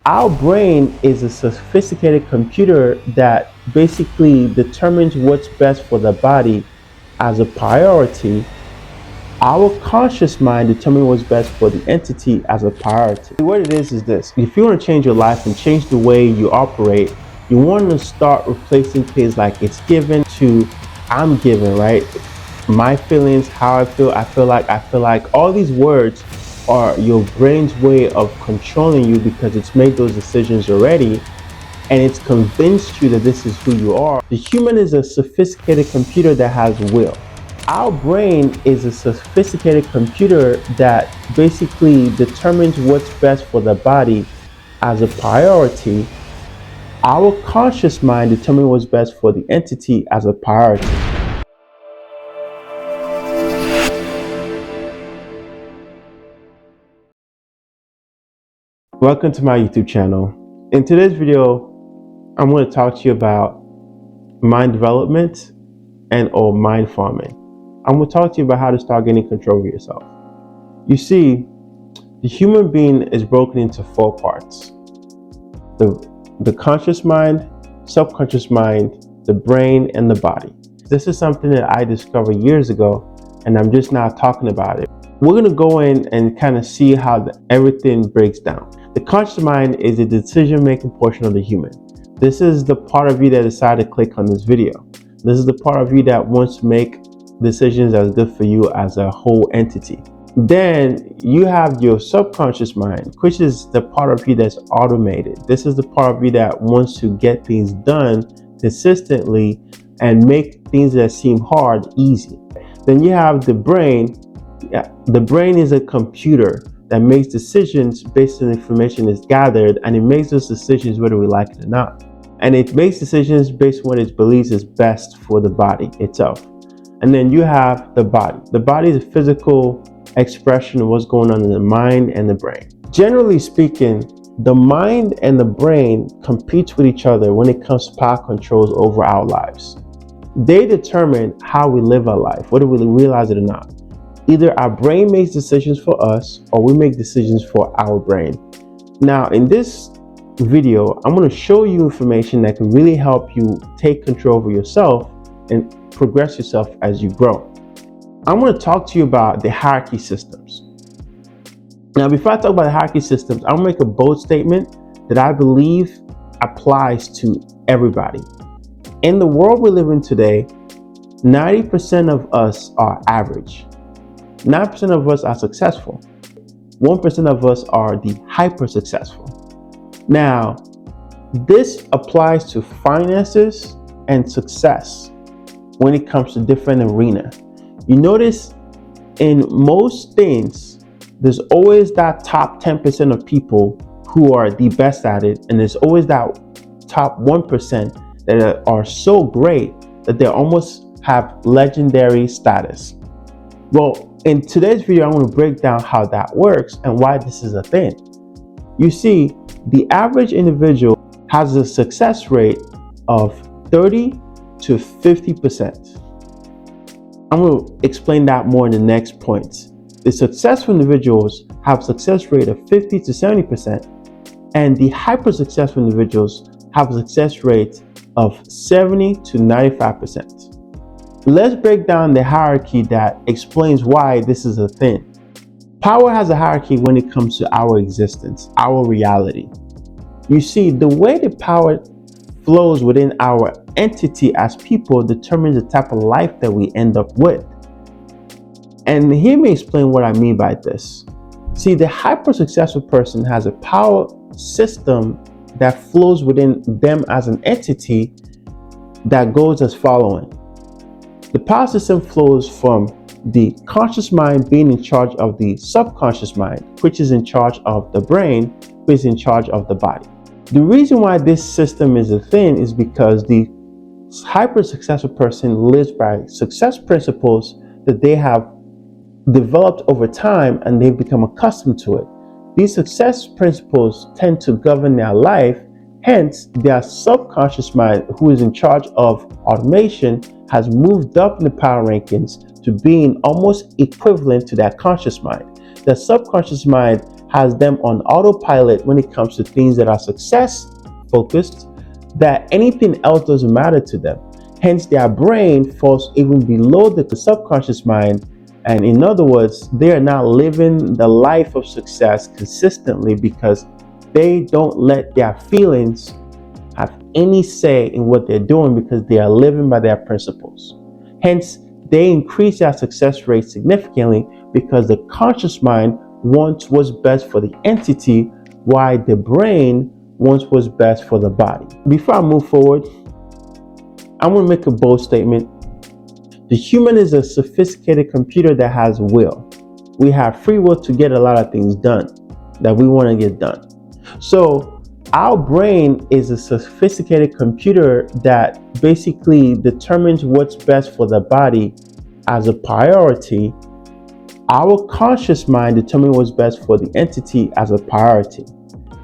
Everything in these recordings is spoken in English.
Our brain is a sophisticated computer that basically determines what's best for the body as a priority. Our conscious mind determines what's best for the entity as a priority. What it is this: if you want to change your life and change the way you operate, you want to start replacing things like it's given to I'm given, right? My feelings, how I feel, I feel like. All these words are your brain's way of controlling you because it's made those decisions already and it's convinced you that this is who you are. The human is a sophisticated computer that has will. Our brain is a sophisticated computer that basically determines what's best for the body as a priority. Our conscious mind determines what's best for the entity as a priority. Welcome to my YouTube channel. In today's video, I'm going to talk to you about mind development or mind farming. I'm going to talk to you about how to start gaining control of yourself. You see, the human being is broken into four parts: the conscious mind, subconscious mind, the brain, and the body. This is something that I discovered years ago, and I'm just now talking about it. We're going to go in and kind of see how everything breaks down. The conscious mind is the decision-making portion of the human. This is the part of you that decided to click on this video. This is the part of you that wants to make decisions that are good for you as a whole entity. Then you have your subconscious mind, which is the part of you that's automated. This is the part of you that wants to get things done consistently and make things that seem hard easy. Then you have the brain. The brain is a computer that makes decisions based on information that's gathered, and it makes those decisions whether we like it or not. And it makes decisions based on what it believes is best for the body itself. And then you have the body. The body is a physical expression of what's going on in the mind and the brain. Generally speaking, the mind and the brain compete with each other when it comes to power controls over our lives. They determine how we live our life, whether we realize it or not. Either our brain makes decisions for us or we make decisions for our brain. Now, in this video, I'm going to show you information that can really help you take control over yourself and progress yourself as you grow. I'm going to talk to you about the hierarchy systems. Now, before I talk about the hierarchy systems, I'm going to make a bold statement that I believe applies to everybody. In the world we live in today, 90% of us are average. 9% of us are successful. 1% of us are the hyper successful. Now, this applies to finances and success when it comes to different arenas. You notice in most things, there's always that top 10% of people who are the best at it, and there's always that top 1% that are so great that they almost have legendary status. Well, in today's video, I'm going to break down how that works and why this is a thing. You see, the average individual has a success rate of 30 to 50%. I'm going to explain that more in the next points. The successful individuals have a success rate of 50 to 70%, and the hyper successful individuals have a success rate of 70 to 95%. Let's break down the hierarchy that explains why this is a thing. Power has a hierarchy when it comes to our existence, our reality. You see, the way the power flows within our entity as people determines the type of life that we end up with. And hear me explain what I mean by this. See, the hyper successful person has a power system that flows within them as an entity that goes as following. The power system flows from the conscious mind being in charge of the subconscious mind, which is in charge of the brain, which is in charge of the body. The reason why this system is a thing is because the hyper successful person lives by success principles that they have developed over time and they've become accustomed to it. These success principles tend to govern their life. Hence, their subconscious mind, who is in charge of automation, has moved up in the power rankings to being almost equivalent to that conscious mind. The subconscious mind has them on autopilot when it comes to things that are success focused, that anything else doesn't matter to them. Hence, their brain falls even below the subconscious mind. And in other words, they are not living the life of success consistently because they don't let their feelings have any say in what they're doing, because they are living by their principles. Hence, they increase their success rate significantly because the conscious mind wants what's best for the entity, while the brain wants what's best for the body. Before I move forward, I want to make a bold statement. The human is a sophisticated computer that has will. We have free will to get a lot of things done that we want to get done. So our brain is a sophisticated computer that basically determines what's best for the body as a priority. Our conscious mind determines what's best for the entity as a priority.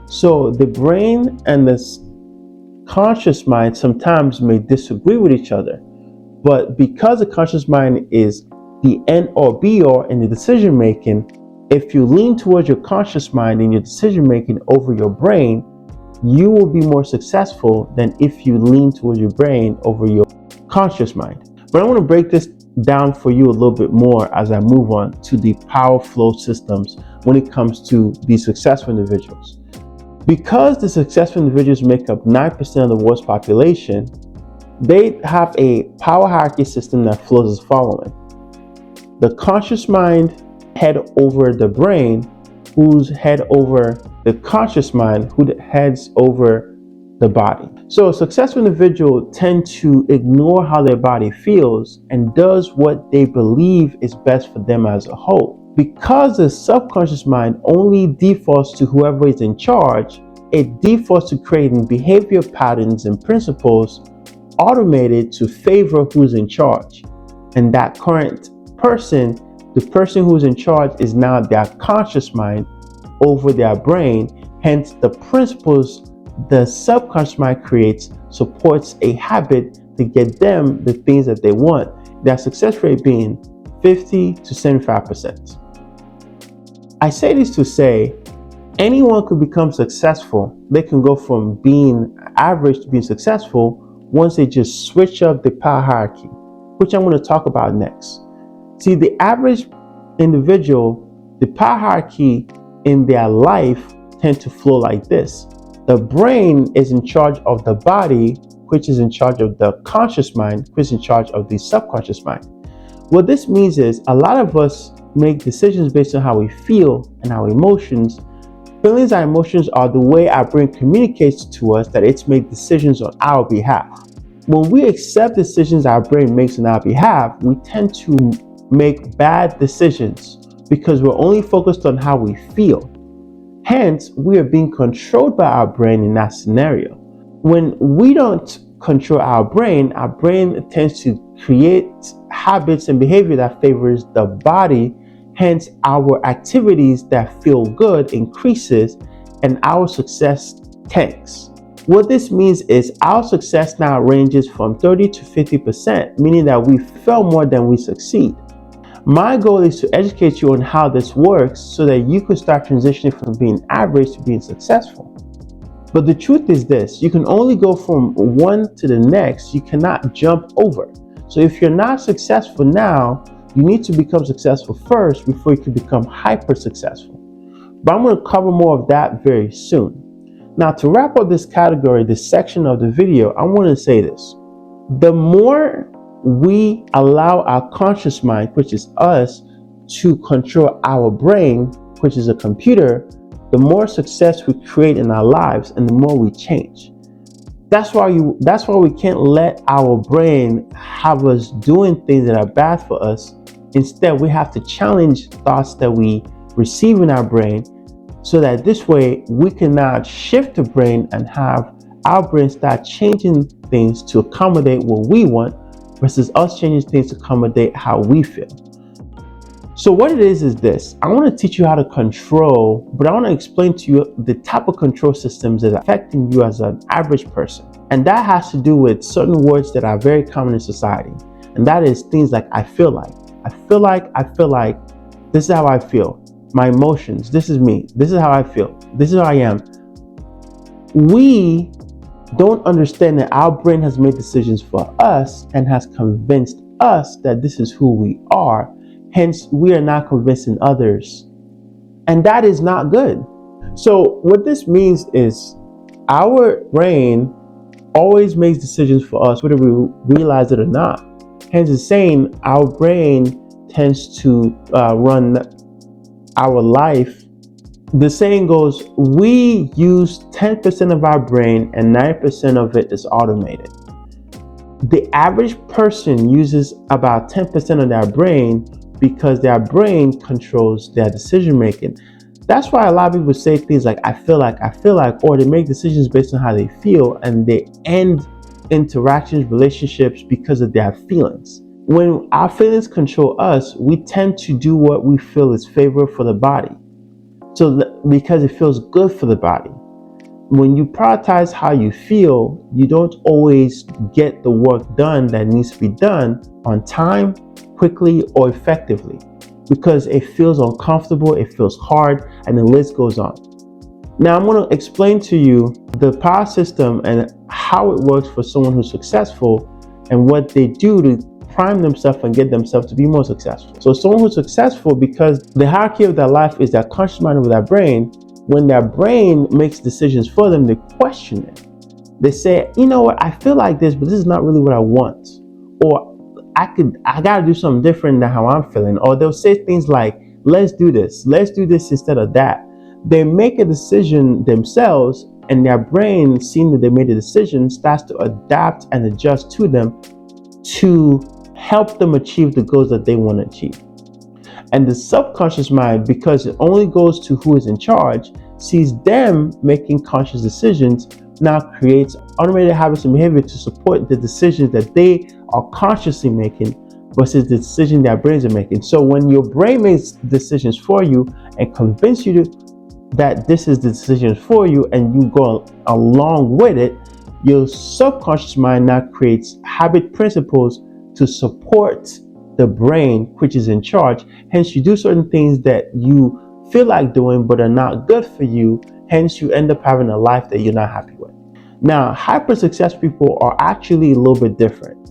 So the brain and the conscious mind sometimes may disagree with each other, but because the conscious mind is the end or be all in the decision making, if you lean towards your conscious mind in your decision making over your brain, you will be more successful than if you lean towards your brain over your conscious mind. But I want to break this down for you a little bit more as I move on to the power flow systems when it comes to these successful individuals. Because the successful individuals make up 9% of the world's population, they have a power hierarchy system that flows as following. The conscious mind head over the brain, who's head over the conscious mind, who heads over the body. So a successful individual tend to ignore how their body feels and does what they believe is best for them as a whole. Because the subconscious mind only defaults to whoever is in charge, it defaults to creating behavior patterns and principles automated to favor who's in charge. And that current person, the person who's in charge, is now their conscious mind over their brain. Hence, the principles the subconscious mind creates supports a habit to get them the things that they want. Their success rate being 50 to 75%. I say this to say, anyone could become successful. They can go from being average to being successful once they just switch up the power hierarchy, which I'm going to talk about next. See, the average individual, the power hierarchy in their life tend to flow like this. The brain is in charge of the body, which is in charge of the conscious mind, which is in charge of the subconscious mind. What this means is a lot of us make decisions based on how we feel and our emotions. Feelings and emotions are the way our brain communicates to us that it's made decisions on our behalf. When we accept decisions our brain makes on our behalf, we tend to make bad decisions because we're only focused on how we feel. Hence, we are being controlled by our brain in that scenario. When we don't control our brain tends to create habits and behavior that favors the body. Hence, our activities that feel good increases and our success tanks. What this means is our success now ranges from 30 to 50%, meaning that we fail more than we succeed. My goal is to educate you on how this works so that you can start transitioning from being average to being successful. But the truth is this, you can only go from one to the next. You cannot jump over. So if you're not successful now, you need to become successful first before you can become hyper successful. But I'm going to cover more of that very soon. Now, to wrap up this category, this section of the video, I want to say this. The more we allow our conscious mind, which is us, to control our brain, which is a computer, the more success we create in our lives and the more we change. That's why we can't let our brain have us doing things that are bad for us. Instead, we have to challenge thoughts that we receive in our brain so that this way we can now shift the brain and have our brain start changing things to accommodate what we want versus us changing things to accommodate how we feel. So what it is this. I want to teach you how to control, but I want to explain to you the type of control systems that are affecting you as an average person. And that has to do with certain words that are very common in society. And that is things like I feel like, this is how I feel. my emotions. This is me. This is how I feel. This is how I am. We don't understand that our brain has made decisions for us and has convinced us that this is who we are. Hence, we are not convincing others. And that is not good. So what this means is our brain always makes decisions for us, whether we realize it or not. Hence, it's saying our brain tends to run our life. The saying goes, we use 10% of our brain and 9% of it is automated. The average person uses about 10% of their brain because their brain controls their decision making. That's why a lot of people say things like, I feel like, or they make decisions based on how they feel, and they end interactions, relationships because of their feelings. When our feelings control us, we tend to do what we feel is favorable for the body. So because it feels good for the body. When you prioritize how you feel, you don't always get the work done that needs to be done on time, quickly, or effectively, because it feels uncomfortable, it feels hard, and the list goes on. Now I'm going to explain to you the power system and how it works for someone who's successful and what they do to prime themselves and get themselves to be more successful. So someone who's successful, because the hierarchy of their life is their conscious mind over their brain, when their brain makes decisions for them, they question it. They say, you know what, I feel like this, but this is not really what I want. Or I gotta do something different than how I'm feeling. Or they'll say things like, let's do this instead of that. They make a decision themselves, and their brain, seeing that they made a decision, starts to adapt and adjust to them to help them achieve the goals that they want to achieve. And the subconscious mind, because it only goes to who is in charge, sees them making conscious decisions, now creates automated habits and behavior to support the decisions that they are consciously making versus the decision their brains are making. So when your brain makes decisions for you and convince you that this is the decision for you, and you go along with it, your subconscious mind now creates habit principles to support the brain, which is in charge. Hence, you do certain things that you feel like doing but are not good for you. Hence, you end up having a life that you're not happy with. Now, hyper success people are actually a little bit different.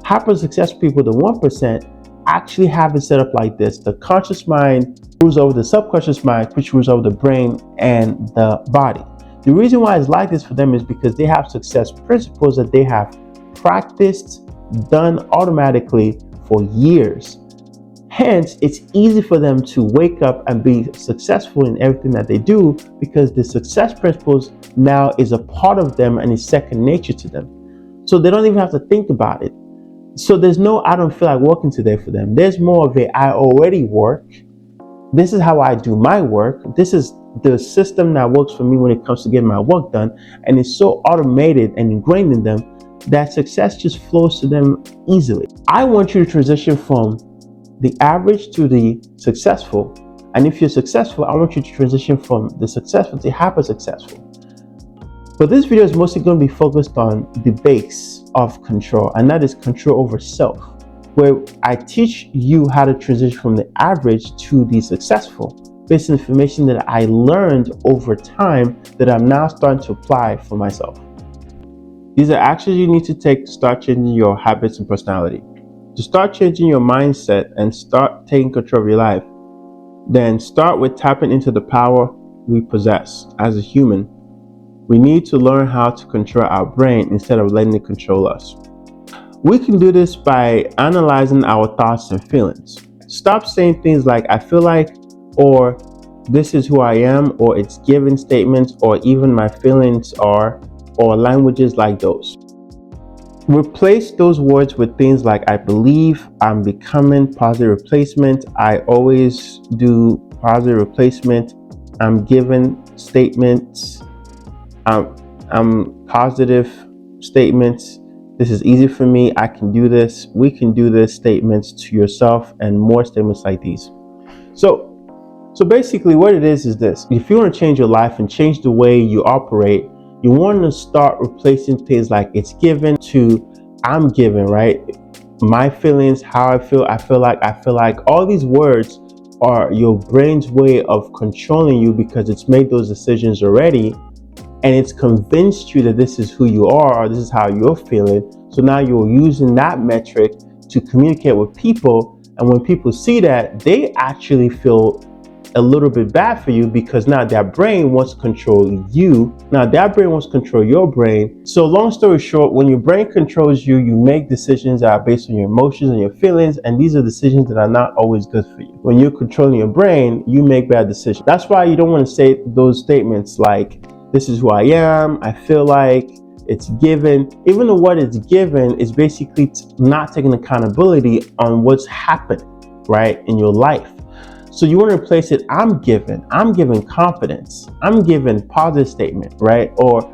Hyper success people, the 1%, actually have it set up like this. The conscious mind rules over the subconscious mind, which rules over the brain and the body. The reason why it's like this for them is because they have success principles that they have practiced, done automatically for years. Hence, it's easy for them to wake up and be successful in everything that they do because the success principles now is a part of them and is second nature to them. So they don't even have to think about it. So there's no I don't feel like working today for them. There's more of a I already work. This is how I do my work. This is the system that works for me when it comes to getting my work done. And it's so automated and ingrained in them that success just flows to them easily. I want you to transition from the average to the successful. And if you're successful, I want you to transition from the successful to hyper successful. But this video is mostly going to be focused on the base of control, and that is control over self, where I teach you how to transition from the average to the successful based on information that I learned over time that I'm now starting to apply for myself. These are actions you need to take to start changing your habits and personality. To start changing your mindset and start taking control of your life, then start with tapping into the power we possess as a human. We need to learn how to control our brain instead of letting it control us. We can do this by analyzing our thoughts and feelings. Stop saying things like, I feel like, or this is who I am, or it's given statements, or even my feelings are, or languages like those. Replace those words with things like I believe, I'm becoming, positive replacement, I always do, positive replacement, I'm given statements, I'm positive statements, this is easy for me, I can do this, we can do this statements to yourself, and more statements like these. So basically what it is this. If you want to change your life and change the way you operate, you want to start replacing things like it's given to I'm given, right? My feelings, how I feel like, all these words or your brain's way of controlling you because it's made those decisions already, and it's convinced you that this is who you are or this is how you're feeling. So now you're using that metric to communicate with people, and when people see that, they actually feel a little bit bad for you because now their brain wants to control you. Now their brain wants to control your brain. So long story short, when your brain controls you, you make decisions that are based on your emotions and your feelings, and these are decisions that are not always good for you. When you're controlling your brain, you make bad decisions. That's why you don't want to say those statements like, this is who I am, I feel like, it's given. Even though what it's given is basically not taking accountability on what's happened, right, in your life. So you want to replace it, I'm given confidence, I'm given positive statement, right? Or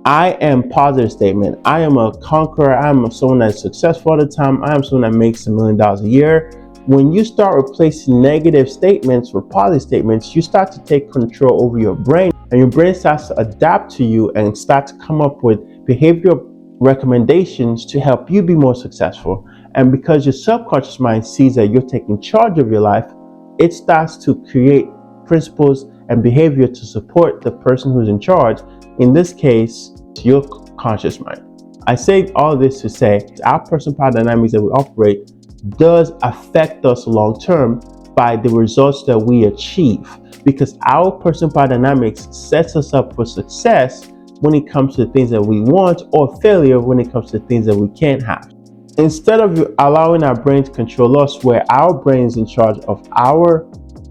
I am positive statement, I am a conqueror, I am someone that's successful all the time, I am someone that makes $1 million a year. When you start replacing negative statements with positive statements, you start to take control over your brain, and your brain starts to adapt to you and start to come up with behavioral recommendations to help you be more successful. And because your subconscious mind sees that you're taking charge of your life, it starts to create principles and behavior to support the person who's in charge. In this case, your conscious mind. I say all this to say our personal power dynamics that we operate does affect us long term by the results that we achieve, because our personal power dynamics sets us up for success when it comes to the things that we want, or failure when it comes to things that we can't have. Instead of allowing our brain to control us, where our brain is in charge of our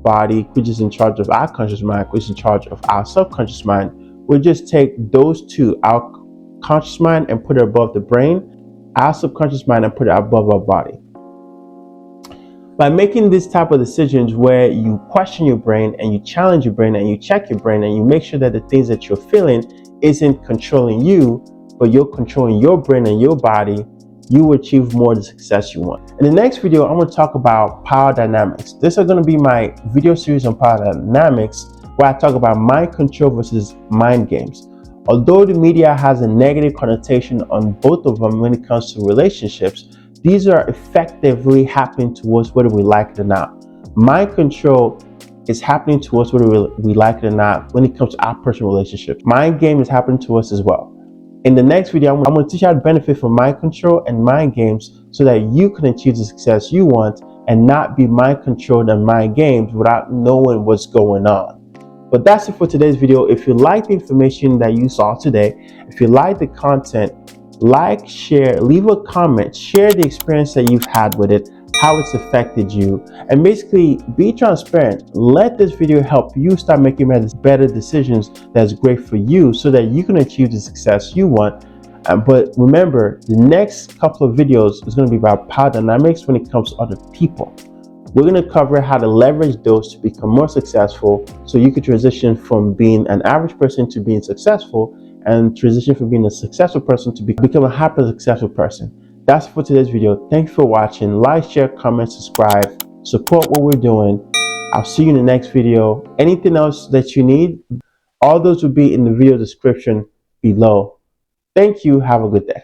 body, which is in charge of our conscious mind, which is in charge of our subconscious mind, we'll just take those two, our conscious mind, and put it above the brain, our subconscious mind, and put it above our body. By making this type of decisions where you question your brain and you challenge your brain and you check your brain and you make sure that the things that you're feeling isn't controlling you, but you're controlling your brain and your body, you will achieve more of the success you want. In the next video, I'm going to talk about power dynamics. This is going to be my video series on power dynamics, where I talk about mind control versus mind games. Although the media has a negative connotation on both of them when it comes to relationships, these are effectively happening to us whether we like it or not. Mind control is happening to us whether we like it or not when it comes to our personal relationships. Mind game is happening to us as well. In the next video, I'm going to teach you how to benefit from mind control and mind games so that you can achieve the success you want and not be mind controlled and mind games without knowing what's going on. But that's it for today's video. If you like the information that you saw today, if you like the content, like, share, leave a comment, share the experience that you've had with it, how it's affected you, and basically be transparent. Let this video help you start making better decisions that's great for you so that you can achieve the success you want. But remember, the next couple of videos is going to be about power dynamics when it comes to other people. We're going to cover how to leverage those to become more successful so you can transition from being an average person to being successful, and transition from being a successful person to become a hyper successful person. That's for today's video. Thanks for watching. Like, share, comment, subscribe, support what we're doing. I'll see you in the next video. Anything else that you need, all those will be in the video description below. Thank you. Have a good day.